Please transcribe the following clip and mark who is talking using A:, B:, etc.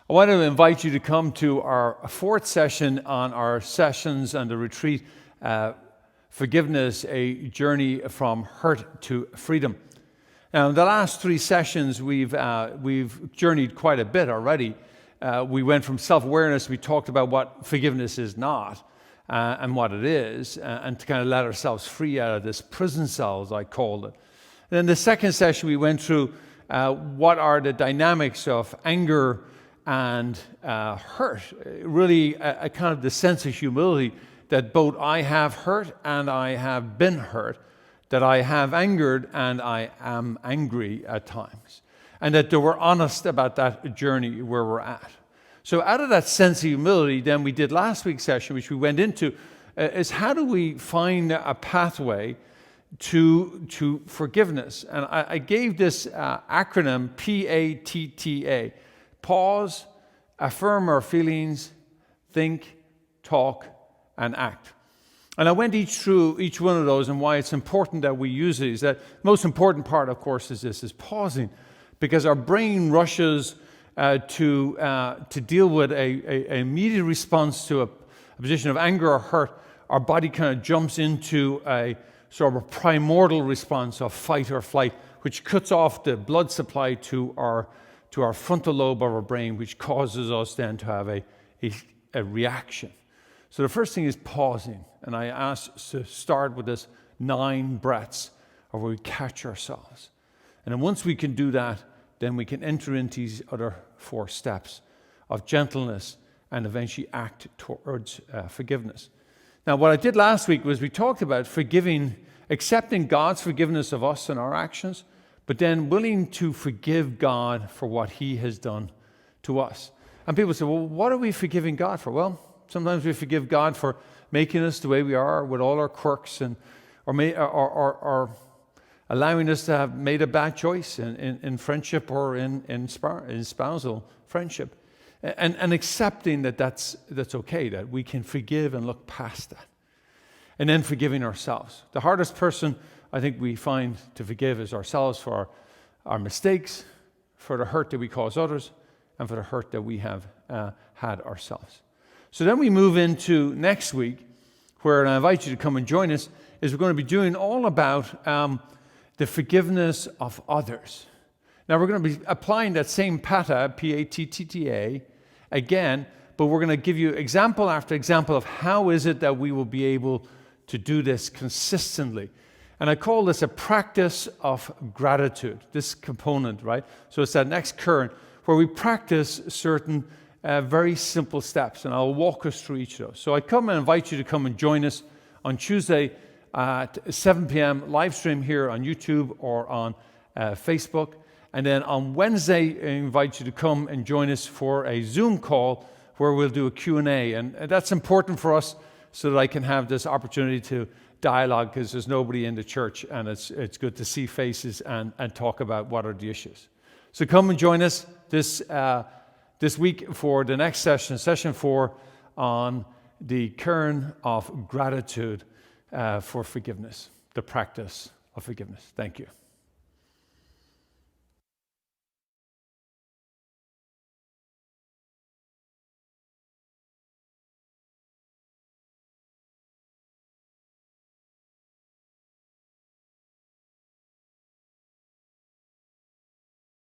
A: I want to invite you to come to our fourth session on our sessions and the retreat, Forgiveness, a Journey from Hurt to Freedom. Now, in the last three sessions, we've journeyed quite a bit already. We went from self-awareness, we talked about what forgiveness is not and what it is, and to kind of let ourselves free out of this prison cell, as I called it. And then the second session, we went through what are the dynamics of anger and hurt, really a kind of the sense of humility that both I have hurt and I have been hurt, that I have angered and I am angry at times, and that they were honest about that journey where we're at. So out of that sense of humility, then we did last week's session, which we went into, is how do we find a pathway to forgiveness? And I gave this acronym PATTA. Pause, affirm our feelings, think, talk, and act. And I went through each one of those and why it's important that we use these. That most important part, of course, is pausing, because our brain rushes to deal with a immediate response to a position of anger or hurt. Our body kind of jumps into a sort of a primordial response of fight or flight, which cuts off the blood supply to our frontal lobe of our brain, which causes us then to have a reaction. So the first thing is pausing. And I asked to start with this 9 breaths of where we catch ourselves. And then once we can do that, then we can enter into these other 4 steps of gentleness and eventually act towards forgiveness. Now, what I did last week was we talked about forgiving, accepting God's forgiveness of us and our actions, but then willing to forgive God for what He has done to us. And people say, well, what are we forgiving God for? Well, sometimes we forgive God for making us the way we are with all our quirks, or allowing us to have made a bad choice in friendship or in spousal friendship. And accepting that's okay, that we can forgive and look past that. And then forgiving ourselves. The hardest person I think we find to forgive is ourselves for our mistakes, for the hurt that we cause others, and for the hurt that we have had ourselves. So then we move into next week, where, and I invite you to come and join us, is we're going to be doing all about the forgiveness of others. Now we're going to be applying that same PATTA, P-A-T-T-A, again, but we're going to give you example after example of how is it that we will be able to do this consistently. And I call this a practice of gratitude, this component, right? So it's that next current where we practice certain very simple steps, and I'll walk us through each of those. So I come and invite you to come and join us on Tuesday at 7 p.m. live stream here on YouTube or on Facebook. And then on Wednesday, I invite you to come and join us for a Zoom call where we'll do a Q&A. And that's important for us so that I can have this opportunity to dialogue, because there's nobody in the church, and it's good to see faces and talk about what are the issues. So come and join us this week for the next session 4, on the kern of gratitude for forgiveness, the practice of forgiveness. Thank you.